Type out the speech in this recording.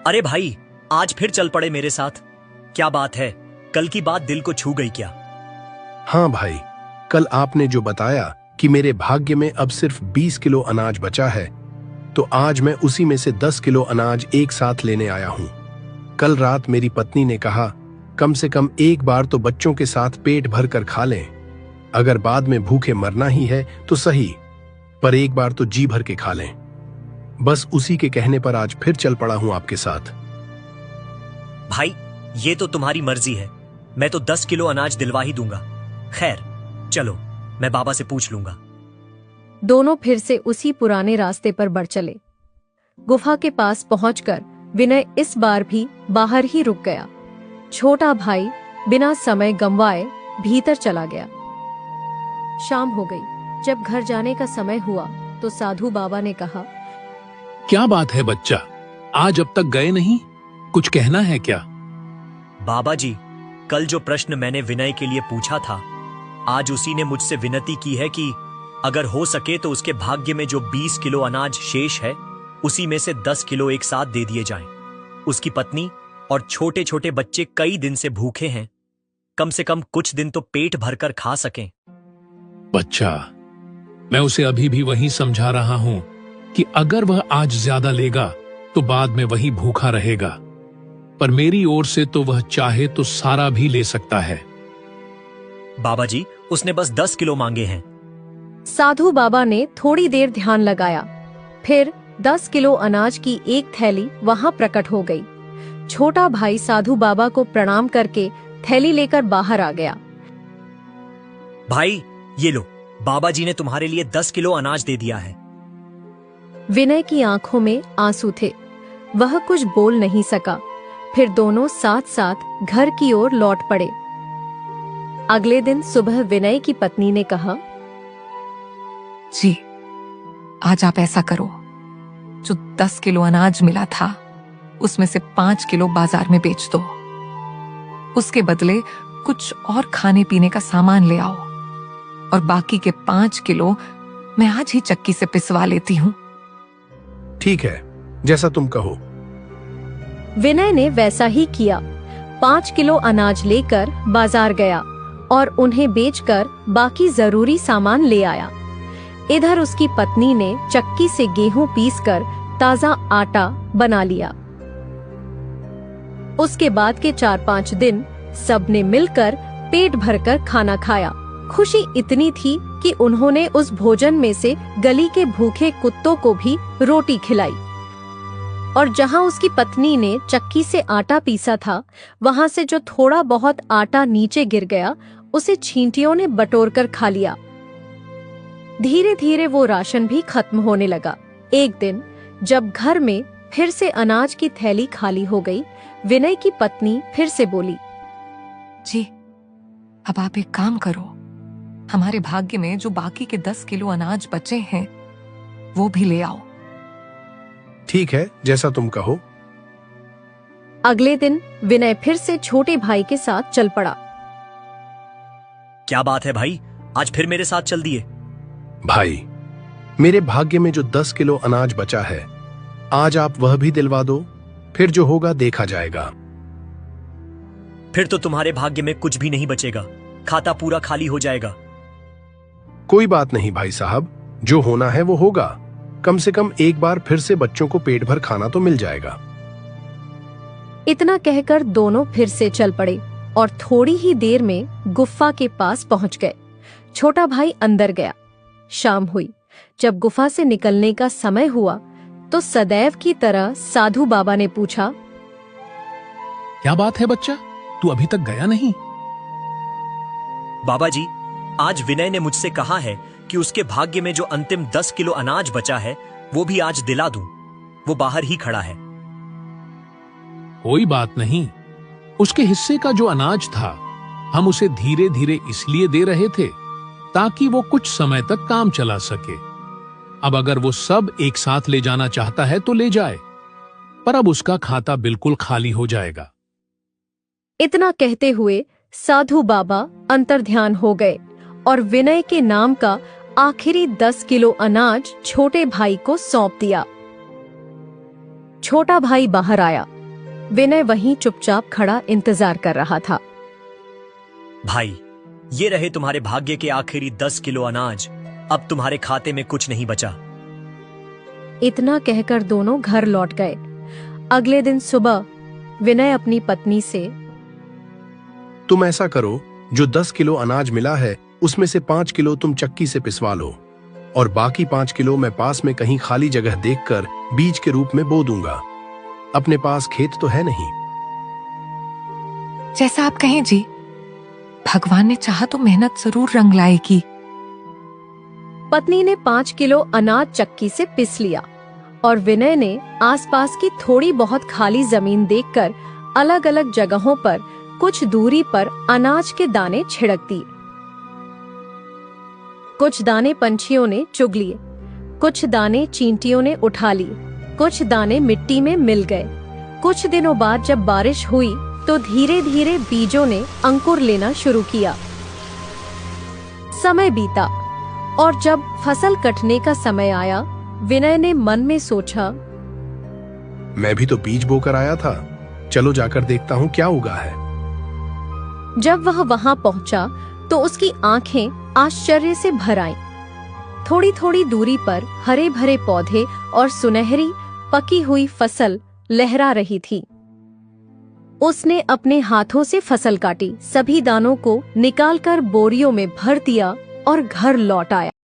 अरे भाई, आज फिर चल पड़े मेरे साथ। क्या बात है, कल की बात दिल को छू गई क्या? हाँ भाई, कल आपने जो बताया कि मेरे भाग्य में अब सिर्फ 20 किलो अनाज बचा है, तो आज मैं उसी में से 10 किलो अनाज एक साथ लेने आया हूँ। कल रात मेरी पत्नी ने कहा, कम से कम एक बार तो बच्चों के साथ पेट भर कर खा लें। अगर बाद में भूखे मरना ही है तो सही, पर एक बार तो जी भर के खा लें। बस उसी के कहने पर आज फिर चल पड़ा हूं आपके साथ। भाई, ये तो तुम्हारी मर्जी है। मैं तो 10 किलो अनाज दिलवा ही दूंगा। खैर, चलो, मैं बाबा से पूछ लूंगा। दोनों फिर से उसी पुराने रास्ते पर बढ़ चले। गुफा के पास पहुंचकर विनय इस बार भी बाहर ही रुक गया। छोटा भाई बिना समय गंवाए भीतर चला गया। शाम हो गई। जब घर जाने का समय हुआ तो साधु बाबा ने कहा, क्या बात है बच्चा, आज अब तक गए नहीं? कुछ कहना है क्या? बाबा जी, कल जो प्रश्न मैंने विनय के लिए पूछा था, आज उसी ने मुझसे विनती की है कि अगर हो सके तो उसके भाग्य में जो 20 किलो अनाज शेष है, उसी में से 10 किलो एक साथ दे दिए जाएं। उसकी पत्नी और छोटे छोटे बच्चे कई दिन से भूखे हैं, कम से कम कुछ दिन तो पेट भरकर खा सकें। बच्चा, मैं उसे अभी भी वही समझा रहा हूं कि अगर वह आज ज्यादा लेगा तो बाद में वही भूखा रहेगा, पर मेरी ओर से तो वह चाहे तो सारा भी ले सकता है। बाबा जी, उसने बस 10 किलो मांगे हैं। साधु बाबा ने थोड़ी देर ध्यान लगाया, फिर 10 किलो अनाज की एक थैली वहां प्रकट हो गई। छोटा भाई साधु बाबा को प्रणाम करके थैली लेकर बाहर आ गया। भाई, ये लो, बाबा जी ने तुम्हारे लिए 10 किलो अनाज दे दिया है। विनय की आंखों में आंसू थे। वह कुछ बोल नहीं सका। फिर दोनों साथ साथ घर की ओर लौट पड़े। अगले दिन सुबह विनय की पत्नी ने कहा, जी, आज आप ऐसा करो, जो 10 किलो अनाज मिला था उसमें से 5 किलो बाजार में बेच दो। उसके बदले कुछ और खाने पीने का सामान ले आओ, और बाकी के 5 किलो मैं आज ही चक्की से पिसवा लेती हूँ। ठीक है, जैसा तुम कहो। विनय ने वैसा ही किया। 5 किलो अनाज लेकर बाजार गया और उन्हें बेचकर बाकी जरूरी सामान ले आया। इधर उसकी पत्नी ने चक्की से गेहूं पीसकर ताजा आटा बना लिया। उसके बाद के 4-5 दिन सबने मिलकर पेट भरकर खाना खाया। खुशी इतनी थी कि उन्होंने उस भोजन में से गली के भूखे कुत्तों को भी रोटी खिलाई। और जहां उसकी पत्नी ने चक्की से आटा पीसा था, वहां से जो थोड़ा बहुत आटा नीचे गिर गया, उसे छींटियों ने बटोरकर खा लिया। धीरे धीरे वो राशन भी खत्म होने लगा। एक दिन जब घर में फिर से अनाज की थैली खाली हो गई, विनय की पत्नी फिर से बोली, जी, अब आप एक काम करो, हमारे भाग्य में जो बाकी के 10 किलो अनाज बचे हैं वो भी ले आओ। ठीक है, जैसा तुम कहो। अगले दिन विनय फिर से छोटे भाई के साथ चल पड़ा। क्या बात है भाई, आज फिर मेरे साथ चल दिए? भाई, मेरे भाग्य में जो 10 किलो अनाज बचा है, आज आप वह भी दिलवा दो, फिर जो होगा देखा जाएगा। फिर तो तुम्हारे भाग्य में कुछ भी नहीं बचेगा, खाता पूरा खाली हो जाएगा। कोई बात नहीं भाई साहब, जो होना है वो होगा। कम से कम एक बार फिर से बच्चों को पेट भर खाना तो मिल जाएगा। इतना कहकर दोनों फिर से चल पड़े और थोड़ी ही देर में गुफा के पास पहुंच गए। छोटा भाई अंदर गया। शाम हुई। जब गुफा से निकलने का समय हुआ तो सदैव की तरह साधु बाबा ने पूछा, क्या बात है बच्चा, तू अभी तक गया नहीं? बाबा जी, आज विनय ने मुझसे कहा है कि उसके भाग्य में जो अंतिम 10 किलो अनाज बचा है वो भी आज दिला दूं। वो बाहर ही खड़ा है। कोई बात नहीं, उसके हिस्से का जो अनाज था हम उसे धीरे धीरे इसलिए दे रहे थे ताकि वो कुछ समय तक काम चला सके। अब अगर वो सब एक साथ ले जाना चाहता है तो ले जाए, पर अब उसका खाता बिल्कुल खाली हो जाएगा। इतना कहते हुए साधु बाबा अंतर्ध्यान हो गए और विनय के नाम का आखिरी 10 किलो अनाज छोटे भाई को सौंप दिया। छोटा भाई बाहर आया। विनय वहीं चुपचाप खड़ा इंतजार कर रहा था। भाई, ये रहे तुम्हारे भाग्य के आखिरी 10 किलो अनाज। अब तुम्हारे खाते में कुछ नहीं बचा। इतना कहकर दोनों घर लौट गए। अगले दिन सुबह विनय अपनी पत्नी से, तुम ऐसा करो, जो 10 किलो अनाज मिला है उसमें से 5 किलो तुम चक्की से पिसवा लो और बाकी 5 किलो मैं पास में कहीं खाली जगह देखकर बीज के रूप में बो दूंगा। अपने पास खेत तो है नहीं। जैसा आप कहें जी, भगवान ने चाहा तो मेहनत जरूर रंग लाएगी। पत्नी ने 5 किलो अनाज चक्की से पिस लिया और विनय ने आसपास की थोड़ी बहुत खाली जमीन देखकर अलग अलग जगहों पर कुछ दूरी पर अनाज के दाने छिड़क दिए। कुछ दाने पंछियों ने चुग लिए, कुछ दाने चींटियों ने उठा लिए, कुछ दाने मिट्टी में मिल गए। कुछ दिनों बाद जब बारिश हुई तो धीरे धीरे बीजों ने अंकुर लेना शुरू किया। समय बीता और जब फसल कटने का समय आया, विनय ने मन में सोचा, मैं भी तो बीज बोकर आया था, चलो जाकर देखता हूँ क्या उगा है। जब वह वहां पहुंचा तो उसकी आंखें आश्चर्य से भर आईं। थोड़ी थोड़ी दूरी पर हरे भरे पौधे और सुनहरी पकी हुई फसल लहरा रही थी। उसने अपने हाथों से फसल काटी, सभी दानों को निकालकर बोरियों में भर दिया और घर लौट आया।